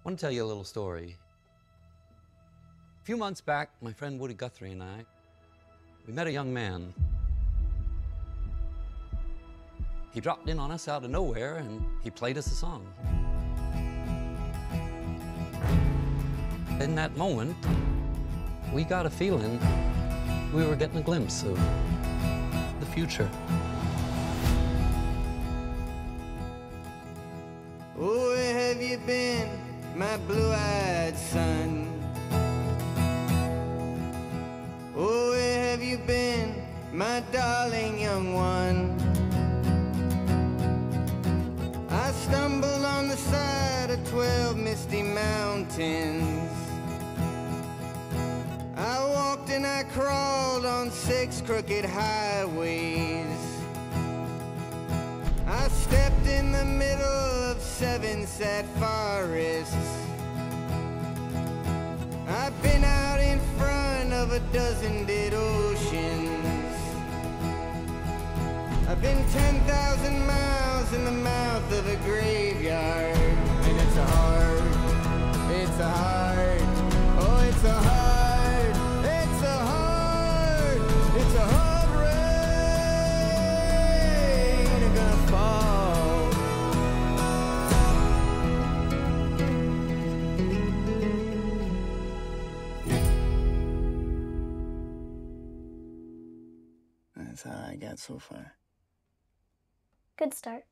want to tell you a little story. A few months back, my friend Woody Guthrie and I, we met a young man. He dropped in on us out of nowhere and he played us a song. In that moment, we got a feeling we were getting a glimpse of the future. Oh, where have you been, my blue-eyed son? Oh, where have you been, my darling young one? I stumbled on the side of 12 misty mountains. I walked and I crawled on 6 crooked highways. I stepped in the middle of 7 sad forests. I've been out in front of a dozen dead oceans. I've been 10,000 miles in the mouth of a graveyard. And it's a hard, oh it's a hard, it's a hard rain gonna fall. That's how I got so far. Good start.